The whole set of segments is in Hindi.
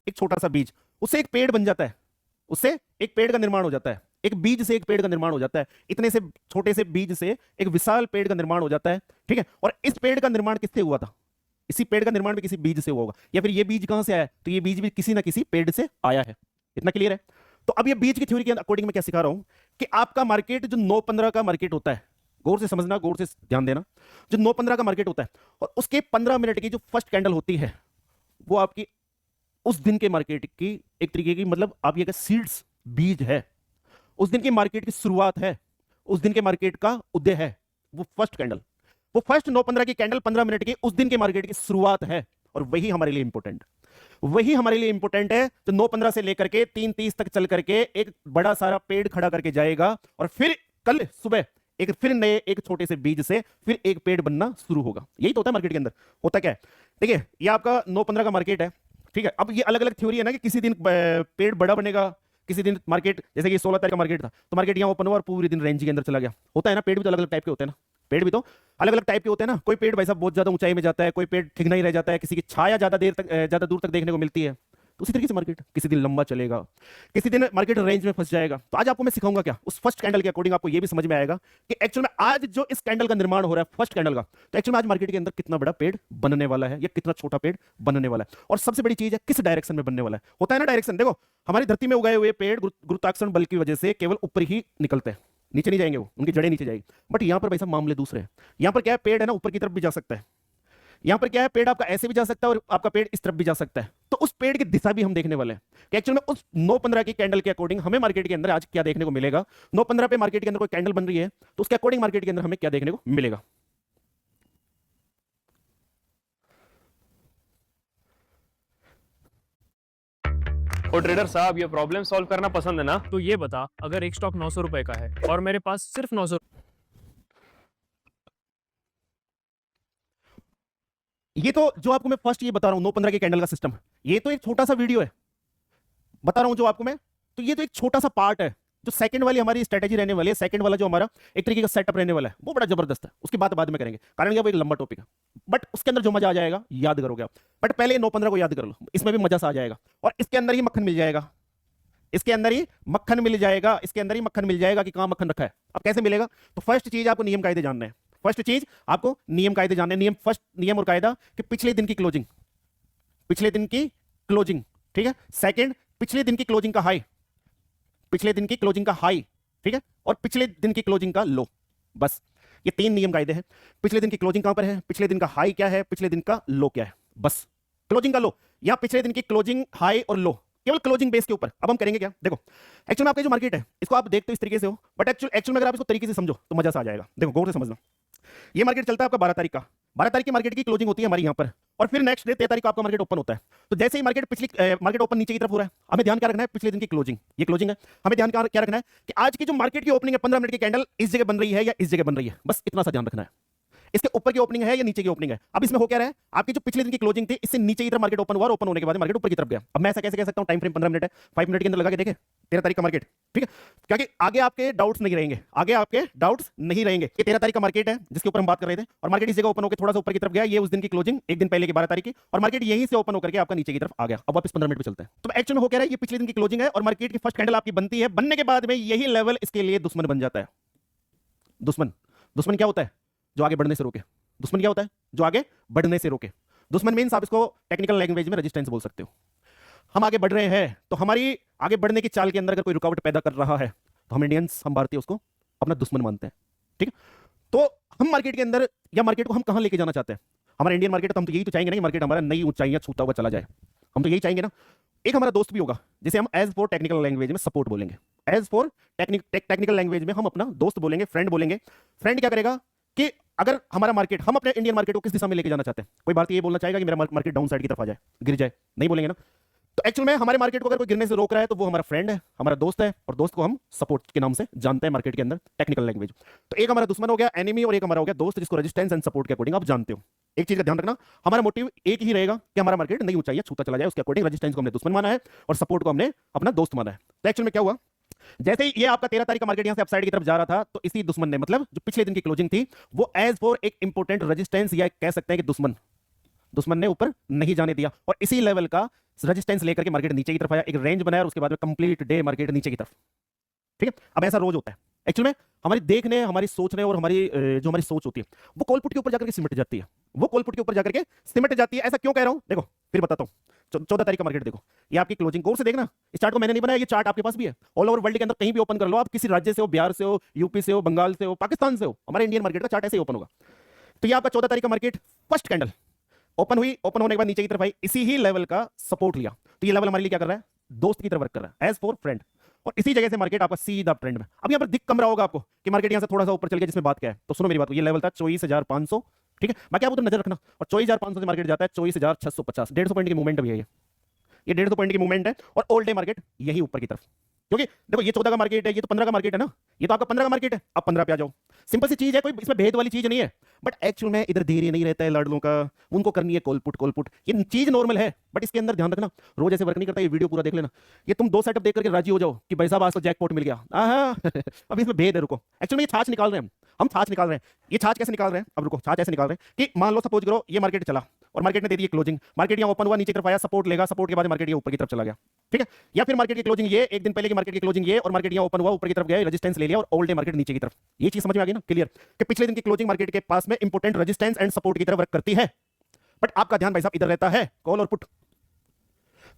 एक छोटा सा बीज, उससे एक पेड़ बन जाता है, उससे एक पेड़ का निर्माण हो जाता है, एक बीज से एक पेड़ का निर्माण हो जाता है, इतने से छोटे से बीज से एक विशाल पेड़ का निर्माण हो जाता है। ठीक है, और इस पेड़ का निर्माण किससे हुआ था? इसी पेड़ का निर्माण भी किसी बीज से हुआ होगा, या फिर ये बीज कहां से आया है? तो ये बीज भी किसी ना किसी पेड़ से आया है। इतना क्लियर है? तो अब ये बीज की थ्योरी के अकॉर्डिंग मैं क्या सिखा रहा हूं कि आपका मार्केट जो 9-15 का मार्केट होता है, गौर से समझना, गौर से ध्यान देना, जो 9-15 का मार्केट होता है और उसके 15 मिनट की जो फर्स्ट कैंडल होती है, वो आपकी उस दिन के मार्केट की एक तरीके की, मतलब आप ये सीड्स, बीज है, उस दिन की मार्केट की शुरुआत है, उस दिन के मार्केट का उदय है। वो फर्स्ट कैंडल, वो फर्स्ट 9-15 की कैंडल 15 मिनट की उस दिन के मार्केट की शुरुआत है, और वही हमारे लिए इंपॉर्टेंट, वही हमारे लिए इंपॉर्टेंट है जो 9-15 से लेकर के 3:30 तक चल करके एक बड़ा सारा पेड़ खड़ा करके जाएगा, और फिर कल सुबह एक फिर नए एक छोटे से बीज से फिर एक पेड़ बनना शुरू होगा। यही तो होता है मार्केट के अंदर। होता क्या है, देखिए ये आपका 9-15 का मार्केट है, ठीक है। अब ये अलग अलग थ्योरी है ना कि किसी दिन पेड़ बड़ा बनेगा, किसी दिन मार्केट, जैसे कि 16 तारीख का मार्केट था तो मार्केट यहाँ ओपन हुआ और पूरे दिन रेंज के अंदर चला गया। होता है ना, पेड़ भी तो अलग अलग टाइप के होते हैं ना, पेड़ भी तो अलग अलग टाइप के होते हैं ना। कोई पेड़ भाई साहब बहुत ज्यादा ऊंचाई में जाता है, कोई पेड़ ठिकना ही रह जाता है, किसी की छाया ज्यादा देर तक, ज्यादा दूर तक देखने को मिलती है। तो उसी तरीके से मार्केट किसी दिन लंबा चलेगा, किसी दिन मार्केट रेंज में फंस जाएगा। तो आज आपको मैं सिखाऊंगा क्या, उस फर्स्ट कैंडल के अकॉर्डिंग आपको ये भी समझ में आएगा कि एक्चुअल में आज जो इस कैंडल का निर्माण हो रहा है फर्स्ट कैंडल का, तो एक्चुअल में आज मार्केट के अंदर कितना बड़ा पेड़ बनने वाला है या कितना छोटा पेड़ बनने वाला है, और सबसे बड़ी चीज है किस डायरेक्शन में बनने वाला है। होता है ना डायरेक्शन, देखो हमारी धरती में उगाए हुए पेड़ गुरुत्वाकर्षण बल की वजह से केवल ऊपर ही निकलते हैं, नीचे नहीं जाएंगे, वो उनकी जड़ें नीचे जाएगी। बट यहां पर भाई साहब मामले दूसरे हैं। यहां पर क्या है, पेड़ है ना ऊपर की तरफ भी जा सकता है, यहां पर क्या है, पेड़ आपका ऐसे भी जा सकता है और आपका पेड़ इस तरफ भी जा सकता है। तो उस पेड़ की दिशा भी हम देखने वाले हैं कि एक्चुअल में उस 9-15 की कैंडल के अकॉर्डिंग हमें मार्केट के अंदर आज क्या देखने को मिलेगा। 9-15 पे मार्केट के अंदर कोई कैंडल बन रही है तो उसके अकॉर्डिंग मार्केट के अंदर हमें क्या देखने को मिलेगा। और ट्रेडर साहब, ये प्रॉब्लम सॉल्व करना पसंद है ना? तो ये बता, अगर एक स्टॉक 900 रुपए का है और मेरे पास सिर्फ 900, ये तो जो आपको मैं फर्स्ट ये बता रहा हूं 9-15 की कैंडल का सिस्टम, ये तो एक छोटा सा वीडियो है बता रहा हूं जो आपको मैं, तो ये तो एक छोटा सा पार्ट है। जो सेकंड वाली हमारी स्ट्रेटेजी रहने वाली है, सेकंड वाला जो हमारा एक तरीके का सेटअप रहने वाला है, वो बड़ा जबरदस्त है, उसकी बात बाद में करेंगे, कारण ये वो एक लंबा टॉपिक है। बट उसके अंदर जो मजा आ जाएगा याद करोगे आप। बट पहले 9-15 को याद कर लो, इसमें भी मजा सा आ जाएगा, और इसके अंदर ही मक्खन मिल जाएगा, इसके अंदर ही मक्खन मिल जाएगा, इसके अंदर ही मक्खन मिल जाएगा कि कहां मक्खन रखा है। अब कैसे मिलेगा, तो फर्स्ट चीज आपको नियम कायदे जानना है, फर्स्ट चीज आपको नियम कायदे जानने हैं। नियम, फर्स्ट नियम और कायदा कि पिछले दिन की क्लोजिंग, पिछले दिन की क्लोजिंग, ठीक है। सेकंड, पिछले दिन की क्लोजिंग का हाई, पिछले दिन की क्लोजिंग का हाई, ठीक है, और पिछले दिन की क्लोजिंग का लो। बस ये 3 नियम कायदे हैं। पिछले दिन की क्लोजिंग कहां पर है, पिछले दिन का हाई क्या है, पिछले दिन का लो क्या है, बस क्लोजिंग का लो या पिछले दिन की क्लोजिंग, हाई और लो, केवल क्लोजिंग बेस के ऊपर। अब हम करेंगे क्या, देखो एक्चुअल में आपका जो मार्केट है इसको आप देखते हो इस तरीके से हो, बट एक्चुअल में अगर आप इसको तरीके से समझो तो मजा सा आ जाएगा। देखो गौर से समझना, ये मार्केट चलता है आपका 12 तारीख का, 12 तारीख की मार्केट की क्लोजिंग होती है हमारी यहाँ पर, और फिर नेक्स्ट डे 13 तारीख को आपका मार्केट ओपन होता है। तो जैसे ही मार्केट ओपन नीचे की तरफ हो रहा है, हमें ध्यान क्या रखना है, पिछले दिन की क्लोजिंग, ये क्लोजिंग है, हमें ध्यान क्या रखना है कि आज की जो मार्केट की ओपनिंग है 15 मिनट की कैंडल इस जगह बन रही है या इस जगह बन रही है, बस इतना सा ध्यान रखना है। इसके ऊपर की ओपनिंग है या नीचे की ओपनिंग है। अब इसमें हो क्या रहा है, आपकी जो पिछले दिन की क्लोजिंग थी इससे नीचे की तरफ मार्केट ओपन हुआ, ओपन होने के बाद मार्केट ऊपर की तरफ गया। अब मैं ऐसा कैसे कह सकता हूं, टाइम फ्रेम 15 मिनट है, 5 मिनट के अंदर लगा के देखे 13 तारीख का मार्केट, ठीक है, क्योंकि आगे आपके डाउट्स नहीं रहेंगे, आगे आपके डाउट्स नहीं रहेंगे। ये 13 तारीख का मार्केट है जिसके ऊपर हम बात कर रहे थे, और मार्केट इस जगह ओपन होकर थोड़ा सा ऊपर की तरफ गया, ये उस दिन की क्लोजिंग एक दिन पहले की 12 तारीख की, और मार्केट यहीं से ओपन होकर के आपका नीचे की तरफ आ गया। अब वापस 15 मिनट पे चलते हैं। तो एक्चुअल में हो क्या रहा है, ये पिछले दिन की क्लोजिंग है और मार्केट की फर्स्ट कैंडल आपकी बनती है, बनने के बाद में यही लेवल इसके लिए दुश्मन बन जाता है। दुश्मन, दुश्मन क्या होता है, जो आगे बढ़ने से रोके। दुश्मन क्या होता है, जो आगे बढ़ने से रोके। दुश्मन मीन्स आप इसको टेक्निकल लैंग्वेज में रेजिस्टेंस बोल सकते हो। हम आगे बढ़ रहे हैं तो हमारी आगे बढ़ने की चाल के अंदर अगर कोई रुकावट पैदा कर रहा है तो हम इंडियंस, हम भारतीय उसको अपना दुश्मन मानते हैं, ठीक है। तो हम मार्केट के अंदर या मार्केट को हम कहां लेके जाना चाहते हैं, हमारा इंडियन मार्केट, तो हम तो यही तो चाहेंगे ना कि मार्केट हमारा नई ऊंचाइयां छूता हुआ चला जाए, हम तो यही चाहेंगे ना। एक हमारा दोस्त भी होगा जिसे हम एज फॉर टेक्निकल लैंग्वेज में सपोर्ट बोलेंगे, एज फॉर टेक्निकल लैंग्वेज में हम अपना दोस्त बोलेंगे, फ्रेंड बोलेंगे। फ्रेंड क्या करेगा कि अगर हमारा मार्केट, हम अपने इंडियन मार्केट को किस दिशा में लेके जाना चाहते हैं, कोई भारतीय ये बोलना चाहेगा कि मेरा मार्केट डाउन साइड की तरफ आ जाए, गिर जाए, नहीं बोलेंगे ना। तो एक्चुअल में हमारे मार्केट को अगर कोई गिरने से रोक रहा है तो वो हमारा फ्रेंड है, हमारा दोस्त है, और दोस्त को हम सपोर्ट के नाम से जानते हैं मार्केट के अंदर टेक्निकल लैंग्वेज। तो एक हमारा दुश्मन हो गया, एनिमी, और एक हमारा हो गया दोस्त, जिसको रेजिस्टेंस एंड सपोर्ट के अकॉर्डिंग आप जानते हो। एक चीज का ध्यान रखना, हमारा मोटिव एक ही रहेगा कि हमारा मार्केट नई ऊंचाइयां छूता चला जाए, उसके अकॉर्डिंग रेजिस्टेंस को हमने दुश्मन माना है और सपोर्ट को हमने अपना दोस्त माना है। तो एक्चुअल में क्या हुआ, जैसे ही ये आपका 13 तारीख का मार्केट यहां से अपसाइड की तरफ जा रहा था, तो इसी दुश्मन ने, मतलब जो पिछले दिन की क्लोजिंग थी, वो एज फॉर एक इंपॉर्टेंट रेजिस्टेंस या कह सकते हैं कि दुश्मन, दुश्मन ने ऊपर नहीं जाने दिया और इसी लेवल का रेजिस्टेंस लेकर के मार्केट नीचे की तरफ आया, एक रेंज बनाया और उसके बाद में कंप्लीट डे मार्केट नीचे की तरफ। ठीक है, अब ऐसा रोज होता है एक्चुअल में। हमारी देखने, हमारी सोचने और हमारी जो हमारी सोच होती है वो कॉल पुट के ऊपर जाकर के सिमट जाती है, वो कॉल पुट के ऊपर जाकर के सिमट जाती है। ऐसा क्यों कह रहा हूं, देखो फिर बताता हूं। 14 तारीख का मार्केट देखो, ये आपकी क्लोजिंग कोर से देखना। इस चार्ट को मैंने नहीं बनाया, ये चार्ट आपके पास भी है। ऑल ओवर वर्ल्ड के अंदर कहीं भी ओपन कर लो आप, किसी राज्य से हो, बिहार से हो, यूपी से हो, बंगाल से हो, पाकिस्तान से हो, हमारे इंडियन मार्केट का चार्ट ऐसे ही ओपन होगा। तो ये आपका 14 तारीख का मार्केट फर्स्ट कैंडल ओपन हुई, ओपन होने के बाद नीचे की तरफ आई, इसी ही लेवल का सपोर्ट लिया। तो ये लेवल हमारे लिए क्या कर रहा है, दोस्त की तरह वर्क कर रहा है, एज फॉर फ्रेंड। और इसी जगह से मार्केट आपका सीधा ट्रेंड में। अब यहां पर दिख कम रहा होगा आपको कि मार्केट यहां से थोड़ा सा ऊपर चल गया, जिसमें बात क्या है, तो सुनो मेरी बात, ये लेवल था 24,500। ठीक है, बाकी आप उधर नजर रखना। और 24,500 से मार्केट जाता है 24,650, 150 पॉइंट की मूवमेंट भी है ये 150 पॉइंट की मूवमेंट है। और ऑल डे मार्केट यही ऊपर की तरफ, क्योंकि देखो ये 14 का मार्केट है, ये तो 15 का मार्केट है ना, ये तो आपका 15 का मार्केट है। अब 15 पे आ जाओ, सिंपल सी चीज है, कोई इसमें भेद वाली चीज नहीं है। बट एक्चुअल में इधर धैर्य नहीं रहता है लाडलों का, उनको करनी है कॉल पुट। ये चीज नॉर्मल है, बट इसके अंदर ध्यान रखना, रोज ऐसे वर्क नहीं करता। ये वीडियो पूरा देख लेना, ये तुम 2 सेटअप देख करके राजी हो जाओ कि भाई साहब आज तो जैकपॉट मिल गया। अब इसमें भेद है, रुको। एक्चुअली ये छाछ निकाल रहे हैं हम छाछ निकाल रहे हैं। ये छाछ कैसे निकाल रहे हैं, अब रुको, छाछ ऐसे निकाल रहे हैं कि मान लो सपोज करो ये मार्केट चला और मार्केट ने दे दी क्लोजिंग, मार्केट यहाँ ओपन हुआ, नीचे की तरफ आया, सपोर्ट लेगा, सपोर्ट के बाद मार्केट ये ऊपर की तरफ चला गया। ठीक है, या फिर मार्केट की क्लोजिंग ये, एक दिन पहले की मार्केट की क्लोजिंग ये, और मार्केट यहाँ ओपन हुआ, ऊपर की तरफ गया, रेजिस्टेंस ले लिया और ऑल डे मार्केट नीचे की तरफ। ये चीज समझ में आ गई ना, क्लियर, कि पिछले दिन की क्लोजिंग मार्केट के पास में इंपोर्टेंट रेजिस्टेंस एंड सपोर्ट की तरफ वर्क करती है। बट आपका ध्यान भाई साहब इधर रहता है, कॉल और पुट।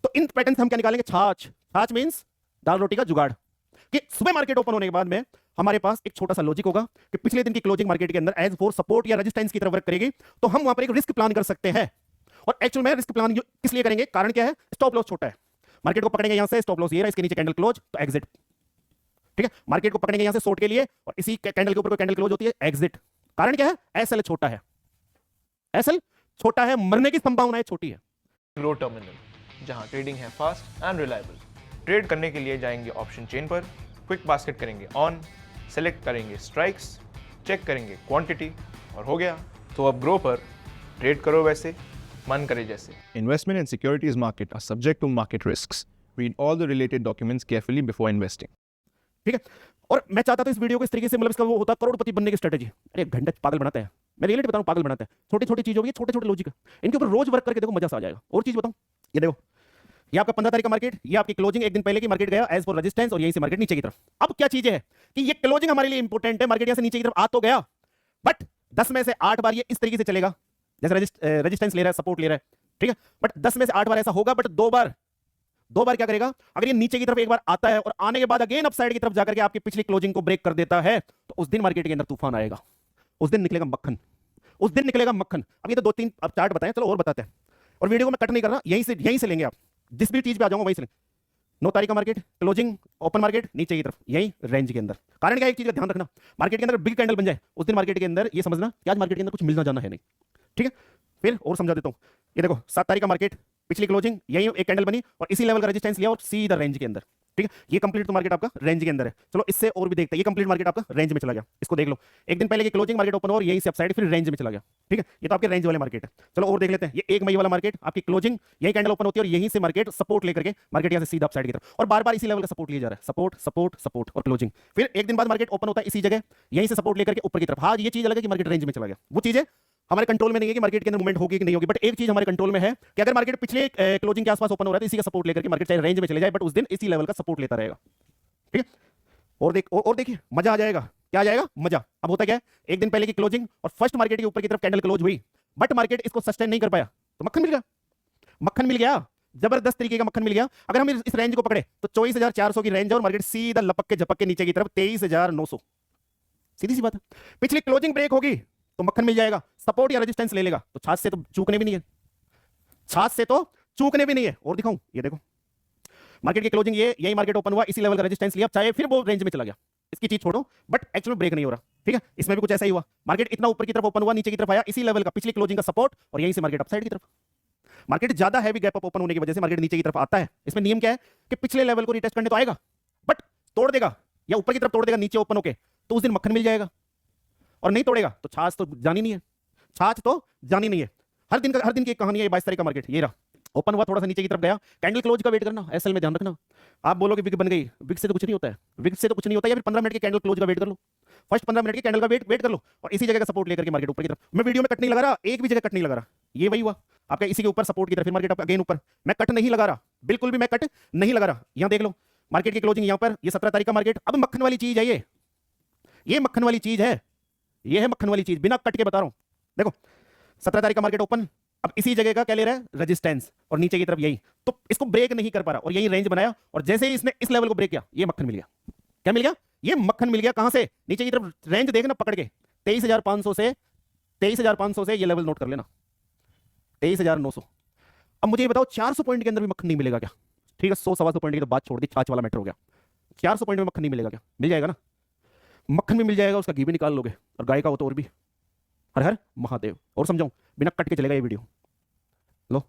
तो इन पैटर्न से हम क्या निकालेंगे, छाछ मींस दाल रोटी का जुगाड़। कि सुबह मार्केट ओपन होने के बाद में हमारे पास एक छोटा सा लॉजिक होगा कि पिछले दिन की क्लोजिंग मार्केट के अंदर एज फॉर सपोर्ट या रेजिस्टेंस की तरफ वर्क करेगी, तो हम वहां पर एक रिस्क प्लान कर सकते हैं। और एक्चुअल में रिस्क प्लान किस लिए करेंगे, कारण क्या है, स्टॉप लॉस छोटा है। मार्केट को पकड़ेंगे यहां से, स्टॉप लॉस ये रहा, इसके नीचे कैंडल क्लोज तो एग्जिट। ठीक है, मार्केट को पकड़ेंगे यहां से शॉर्ट के लिए और इसी कैंडल के ऊपर कोई कैंडल क्लोज होती है, एग्जिट। कारण क्या है, एसएल छोटा है, एसएल छोटा है, मरने की संभावना छोटी है। ग्रो टर्मिनल, जहां ट्रेडिंग है फास्ट एंड रिलायबल। ट्रेड करने के लिए जाएंगे ऑप्शन चेन पर, क्विक बास्केट करेंगे ऑन, सेलेक्ट करेंगे स्ट्राइक्स, चेक करेंगे क्वांटिटी और हो गया। तो अब ग्रो पर ट्रेड करो वैसे, मन करे जैसे। Investment in securities market are subject to market risks. Read all the related documents carefully before investing. ठीक है, और मैं चाहता था इस वीडियो को इस तरीके से, मतलब इसका वो होता करोड़पति बनने की स्ट्रेटेजी। अरे घंटा पागल बनाते हैं, मैं रियलिटी बताऊं, पागल बनाते हैं। छोटी छोटी चीजों की छोटे छोटे लॉजिक, इनके ऊपर रोज वर्क करके देखो, मजा सा आ जाएगा। और चीज बताऊं, ये देखो, ये आपका 15 तारीख का मार्केट, ये आपकी क्लोजिंग एक दिन पहले की मार्केट गया एज फॉर रेजिस्टेंस और यहीं से मार्केट नीचे की तरफ। अब क्या चीज है कि ये क्लोजिंग हमारे लिए इंपॉर्टेंट है, मार्केट यहां से नीचे की तरफ आ तो गया, बट 10 में से 8 बार ये इस तरीके से चलेगा, जैसे रेजिस्टेंस ले रहा है, सपोर्ट ले रहा है। ठीक है, बट 10 में से 8 बार ऐसा होगा, बट दो बार क्या करेगा, अगर ये नीचे की तरफ एक बार आता है और आने के बाद अगेन अपसाइड की तरफ जाकर के आपकी पिछली क्लोजिंग को ब्रेक कर देता है, तो उस दिन मार्केट के अंदर तूफान आएगा, उस दिन निकलेगा मक्खन, उस दिन निकलेगा मक्खन। अब ये तो 2-3 अब चार्ट बताएं, चलो और बताते हैं, और वीडियो को मैं कट नहीं कर रहा, यहीं से लेंगे आप, जिस भी चीज पे आ जाऊंगा वहीं से लेंगे। 9 तारीख का मार्केट क्लोजिंग, ओपन मार्केट नीचे की तरफ, यही रेंज के अंदर। कारण क्या, एक चीज का ध्यान रखना, मार्केट के अंदर बिग कैंडल बन जाए उस दिन मार्केट के अंदर ये समझना कि आज मार्केट के अंदर कुछ मिलना जाना है नहीं। ठीक है, फिर और समझा देता हूं, ये देखो 7 तारीख का मार्केट, पिछली क्लोजिंग यही एक कैंडल बनी और इसी लेवल का रेजिस्टेंस लिया और सीधा रेंज के अंदर। ठीक है, ये कंप्लीट तो मार्केट आपका रेंज के अंदर है। चलो इससे और भी देखते हैं, ये कंप्लीट मार्केट आपका रेंज में चला गया, इसको देख लो, एक दिन पहले की क्लोजिंग मार्केट ओपन और यहीं से अपसाइड फिर रेंज में चला गया। ठीक है, ये तो आपके रेंज वाले मार्केट है। चलो और देख लेते हैं, ये 1 मई वाला मार्केट, आपकी क्लोजिंग यही कैंडल ओपन होती है और यहीं से मार्केट सपोर्ट लेकर के मार्केट यहां से सीधा अपसाइड की तरफ, और बार बार इसी लेवल का सपोर्ट लिया जा रहा है, सपोर्ट सपोर्ट सपोर्ट और क्लोजिंग। फिर एक दिन बाद मार्केट ओपन होता है इसी जगह, यहीं से सपोर्ट लेकर के ऊपर की तरफ। हाँ, ये चीज अलग है कि मार्केट रेंज में चला गया, वो चीज है हमारे कंट्रोल में नहीं है कि मार्केट के अंदर मूवमेंट होगी कि नहीं होगी, बट एक चीज हमारे कंट्रोल में है कि अगर मार्केट पिछले क्लोजिंग के आसपास ओपन हो रहा है तो इसी का सपोर्ट लेकर के मार्केट चाहे रेंज में चले जाए, बट उस दिन इसी लेवल का सपोर्ट लेता रहेगा। ठीक है, और देखिए मजा आ जाएगा, क्या आ जाएगा, मजा। अब होता क्या है, एक दिन पहले की क्लोजिंग और फर्स्ट मार्केट के ऊपर की तरफ कैंडल क्लोज हुई, बट मार्केट इसको सस्टेन नहीं कर पाया, तो मक्खन मिल गया, मक्खन मिल गया, जबरदस्त तरीके का मक्खन मिल गया। अगर हम इस रेंज को पकड़े तो 24,400 की रेंज है और मार्केट सीधा लपक के झपक के नीचे की तरफ 23,900, सीधी सी बात है। पिछली क्लोजिंग ब्रेक होगी तो मक्खन मिल जाएगा, सपोर्ट या रेजिस्टेंस ले लेगा, तो छाछ से तो चूकने भी नहीं है, छाछ से तो चूकने भी नहीं है। और दिखाऊं, ये देखो मार्केट की क्लोजिंग ये, यही मार्केट ओपन हुआ, इसी लेवल का रेजिस्टेंस लिया, चाहे फिर वो रेंज में चला गया, इसकी चीज छोड़ो, बट एक्चुअली ब्रेक नहीं हो रहा। ठीक है, इसमें भी कुछ ऐसा ही हुआ, मार्केट इतना ऊपर की तरफ ओपन हुआ, नीचे की तरफ आया, इसी लेवल का पिछली क्लोजिंग का सपोर्ट और यहीं से मार्केट अपसाइड की तरफ। मार्केट ज्यादा हैवी गैप अप ओपन होने की वजह से मार्केट नीचे की तरफ आता है। इसमें नियम क्या है कि पिछले लेवल को रिटेस्ट करने तो आएगा, बट तोड़ देगा या ऊपर की तरफ तोड़ देगा नीचे ओपन होके, तो उस दिन मक्खन मिल जाएगा, और नहीं तोड़ेगा तो छाछ तो जानी नहीं है, छाछ तो जानी नहीं है। हर दिन की एक कहानी है। 22 तारीख का मार्केट ये रहा, ओपन हुआ, थोड़ा सा नीचे की तरफ गया, कैंडल क्लोज का वेट करना, एसएल में ध्यान रखना। आप बोलोगे विग बन गई, विग से तो कुछ नहीं होता है, विग से तो कुछ नहीं होता है, या फिर 15 मिनट के कैंडल क्लोज का वेट कर लो, फर्स्ट 15 मिनट के कैंडल का वेट कर लो और इसी जगह का सपोर्ट लेकर के मार्केट ऊपर की तरफ। मैं वीडियो में कट नहीं लगा रहा, एक भी जगह कट नहीं लगा रहा, ये वही हुआ आपका इसी के ऊपर सपोर्ट की तरफ, फिर मार्केट आपका अगेन ऊपर। मैं कट नहीं लगा रहा, बिल्कुल भी मैं कट नहीं लगा रहा। यहां देख लो मार्केट की क्लोजिंग यहां पर, ये 17 तारीख का मार्केट। अब मक्खन वाली चीज है ये मक्खन वाली चीज है, ये है मक्खन वाली चीज, बिना कट के बता रहा हूं। देखो 17 तारीख का मार्केट ओपन, अब इसी जगह का क्या ले रहा है, रेजिस्टेंस, और नीचे की तरफ यही, तो इसको ब्रेक नहीं कर पा रहा और यही रेंज बनाया, और जैसे ही इसने इस लेवल को ब्रेक किया, ये मक्खन मिल गया। क्या मिल गया? ये मक्खन मिल गया। कहां से? नीचे की तरफ रेंज देखना पकड़ के, 23,500 से ये लेवल नोट कर लेना, 23,900। अब मुझे ये बताओ 400 पॉइंट के अंदर भी मक्खन नहीं मिलेगा क्या? ठीक है, 100-125 पॉइंट की तो बात छोड़ दी, छाछ वाला मैटर हो गया। 400 पॉइंट में मक्खन नहीं मिलेगा क्या? मिल जाएगा ना, मक्खन भी मिल जाएगा, उसका घी भी निकाल लोगे, और गाय का हो तो और भी। हर हर महादेव। और समझाऊं, बिना कट के चलेगा ये वीडियो। लो,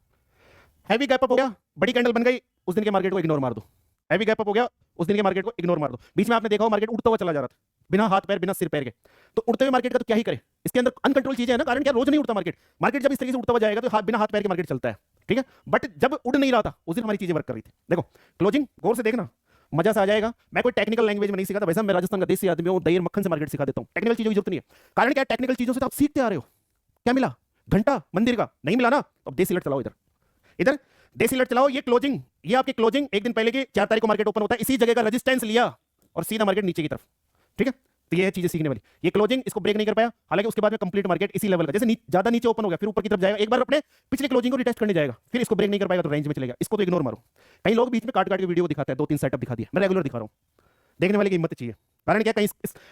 हैवी गैप अप हो गया, बड़ी कैंडल बन गई, उस दिन के मार्केट को इग्नोर मार दो। हैवी गैप अप हो गया, उस दिन के मार्केट को इग्नोर मार दो। बीच में आपने देखा हो मार्केट उड़ता हुआ चला जा रहा था, बिना हाथ पैर बिना सिर पैर के, तो उड़ते हुए मार्केट का तो क्या ही करे, इसके अंदर अनकंट्रोल चीजें है ना, कारण क्या रोज नहीं उड़ता मार्केट। मार्केट जब इस तरीके से उड़ता हुआ जाएगा तो बिना हाथ पैर के मार्केट चलता है, ठीक है। बट जब उड़ नहीं रहा था उस दिन हमारी चीजें वर्क कर रही थी। देखो क्लोजिंग गौर से देखना, मजा से आ जाएगा। मैं कोई टेक्निकल लैंग्वेज में नहीं सिखाता, वैसे मैं राजस्थान का देसी आदमी हूं, दही मक्खन से मार्केट सिखा देता हूं, टेक्निकल चीजों की जरूरत नहीं है। कारण क्या, टेक्निकल चीजों से तो आप सीखते आ रहे हो। क्या मिला? घंटा मंदिर का नहीं मिला ना, तो अब देसी लट चलाओ, इधर देसी लट चलाओ। ये क्लोजिंग, ये आपकी क्लोजिंग एक दिन पहले की 4 तारीख को मार्केट ओपन होता है, इसी जगह का रेजिस्टेंस लिया और सीधा मार्केट नीचे की तरफ, ठीक है। तो ये चीजें सीखने वाली। ये क्लोजिंग इसको ब्रेक नहीं कर पाया, हालांकि उसके बाद में कंप्लीट मार्केट इसी लेवल का, जैसे ज्यादा नीचे ओपन हो गया फिर ऊपर की तरफ जाएगा, एक बार अपने पिछले क्लोजिंग को रिटेस्ट करने जाएगा, फिर इसको ब्रेक नहीं कर पाएगा तो रेंज में चलेगा। इसको तो इग्नोर मारो। कई लोग बीच में काट के वीडियो को दिखाते हैं, 2-3 सेटअप दिखा दिया, मैं रेगुलर दिखा रहा हूं। देखने वाले की हिम्मत चाहिए, कारण क्या, कहीं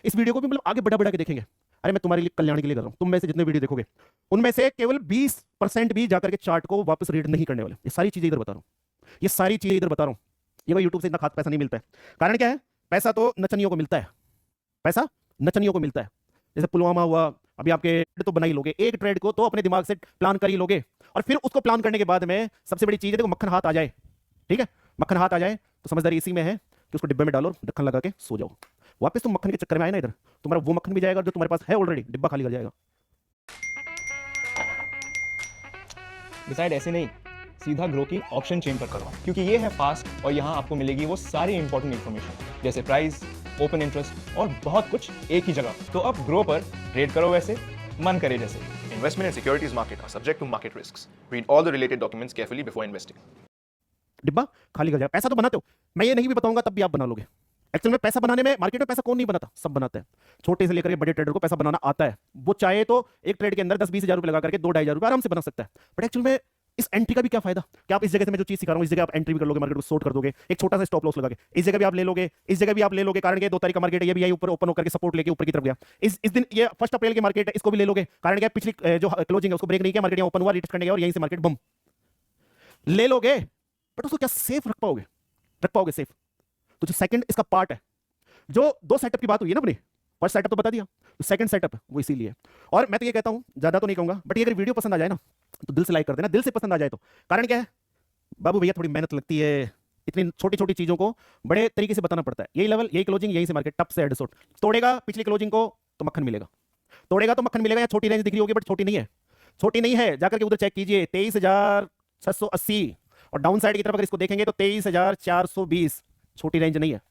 इस वीडियो को भी मतलब आगे बढ़ा के देखेंगे। अरे मैं तुम्हारे लिए कल्याण के लिए कर रहा हूं, तुम में से जितने वीडियो देखोगे उनमें से केवल 20% भी जाकर के चार्ट को वापस रीड नहीं करने वाले। ये सारी चीजें इधर बता रहा हूं, ये सारी चीजें इधर बता रहा हूं। ये भाई यूट्यूब से इतना खास पैसा नहीं मिलता है। कारण क्या है, पैसा तो नचनियों को मिलता है, पैसा नचनियों को मिलता है। जैसे पुलवामा हुआ, अभी आपके तो बना ही लोगे, एक ट्रेड को तो अपने दिमाग से प्लान कर ही लोगे, और फिर उसको प्लान करने के बाद में सबसे बड़ी चीज है, देखो मक्खन हाथ आ जाए, ठीक है, मक्खन हाथ आ जाए तो समझदारी इसी में है कि उसको डिब्बे में डालो, ढक्कन लगा के सो जाओ। वापस तुम मक्खन के चक्कर में आए ना इधर, तुम्हारा वो मक्खन भी जाएगा जो तुम्हारे पास है ऑलरेडी, डिब्बा खाली कर जाएगा। डिसाइड ऐसे नहीं, सीधा ग्रो की ऑप्शन चेन पर करो, क्योंकि ये है फास्ट और यहाँ आपको मिलेगी वो सारी इंपॉर्टेंट इन्फॉर्मेशन, जैसे प्राइस, ओपन इंटरेस्ट और बहुत कुछ एक ही जगह। तो अब ग्रो पर ट्रेड करो वैसे, मन करे जैसे। Investment in securities market are subject to market risks. Read all the related documents carefully before investing. डिब्बा खाली कर जाए। पैसा तो बनाते हो, मैं ये नहीं भी बताऊंगा तब भी आप बना लोगे। एक्चुअल में पैसा बनाने में, मार्केट में पैसा कौन नहीं बनाता, सब बनाते हैं। छोटे से लेकर के बड़े ट्रेडर को पैसा बनाना आता है, वो चाहे तो एक ट्रेड के अंदर 10-20 हज़ार रुपए लगा करके 2-2.5 हज़ार रुपए आराम से बना सकता है। बट एक्चुअल में इस एंट्री का भी क्या फायदा, कि आप इस जगह से मैं जो चीज सिखा रहा हूं इस जगह आप एंट्री भी कर लोगे, मार्केट को शॉर्ट कर दोगे, एक छोटा सा स्टॉप लॉस लगा के इस जगह भी आप ले लोगे, इस जगह भी आप ले लोगे, कारण के 2 तारीख का मार्केट है, ये भी यही ऊपर ओपन होकर के सपोर्ट लेके ऊपर की तरफ गया। इस दिन ये 1 अप्रैल की मार्केट है, इसको भी ले लोगे, कारण क्या पिछली जो क्लोजिंग है उसको ब्रेक नहीं किया, मार्केट यहाँ ओपन हुआ, रिटेस्ट करने गया और यहीं से मार्केट बम ले लोगे। बट उसको क्या सेफ रख पाओगे सेफ? तो जो सेकंड इसका पार्ट है, जो 2 सेटअप की बात हुई है ना अपनी, फर्स्ट सेटअप तो बता दिया, तो सेकंड सेटअप वो इसीलिए। और मैं तो ये कहता हूं, ज्यादा तो नहीं कहूंगा, बट ये अगर वीडियो पसंद आ जाए ना तो दिल से लाइक कर देना, दिल से पसंद आ जाए तो। कारण क्या है बाबू भैया, थोड़ी मेहनत लगती है, इतनी छोटी छोटी चीजों को बड़े तरीके से बताना पड़ता है। यही लेवल, यही क्लोजिंग, यहीं से मार्केट टप से हेडशॉट तोड़ेगा पिछली क्लोजिंग को तो मक्खन मिलेगा, तोड़ेगा तो मक्खन मिलेगा। या छोटी रेंज दिख रही होगी बट छोटी नहीं है, जाकर के उधर चेक कीजिए, 23,680, और डाउन साइड की तरफ अगर इसको देखेंगे तो 23,420, छोटी रेंज नहीं है,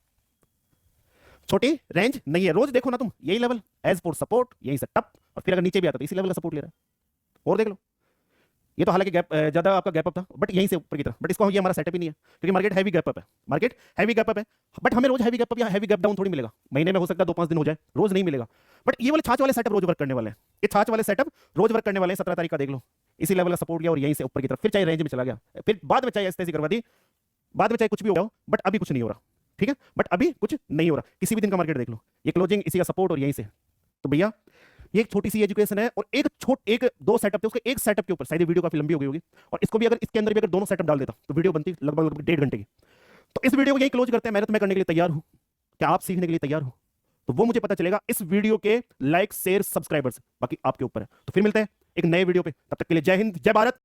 छोटी रेंज नहीं है। रोज देखो ना तुम, यही लेवल एज फॉर सपोर्ट, यहीं से टप, और फिर अगर नीचे भी आता तो इसी लेवल का सपोर्ट ले रहा है। और देख लो, ये तो हालांकि गैप ज्यादा आपका गैप अप था, बट यहीं से ऊपर की तरफ, बट इसको ये हमारा सेटअप ही नहीं है, क्योंकि मार्केट हैवी गैप अप है, मार्केट हैवी गैप अप है। बट हमें रोज हैवी गैप अप या हैवी गैप डाउन थोड़ी मिलेगा, महीने में हो सकता है 2-5 दिन हो जाए, रोज नहीं मिलेगा। बट ये वाले छाछ वाले सेटअप रोज वर्क करने वाले हैं, ये छाछ वाले सेटअप रोज वर्क करने वाले हैं। 17 तारीख का देख लो, इसी लेवल का सपोर्ट गया और यहीं से ऊपर की तरफ, फिर चाहे रेंज में चला गया, फिर बाद में चाहे ऐसे करवा दी, बाद में चाहे कुछ भी हो गया, बट अभी कुछ नहीं हो रहा, ठीक है। बट अभी कुछ नहीं हो रहा, किसी भी दिन का मार्केट देख लो, ये क्लोजिंग इसी का सपोर्ट और यहीं से। तो भैया ये एक छोटी सी एजुकेशन है, और एक 2 सेटअप थे, उसके एक सेटअप के ऊपर शायद वीडियो काफी लंबी हो गई होगी, और इसको भी अगर इसके अंदर भी अगर दोनों सेटअप डाल देता तो वीडियो बनती लगभग 1.5 घंटे की। तो इस वीडियो को यही क्लोज करते हैं। मेहनत मैं करने के लिए तैयार हूं, क्या आप सीखने के लिए तैयार हो? तो वो मुझे पता चलेगा इस वीडियो के लाइक, शेयर, सब्सक्राइबर्स, बाकी आपके ऊपर है। तो फिर मिलते हैं एक नए वीडियो पे, तब तक के लिए जय हिंद, जय भारत।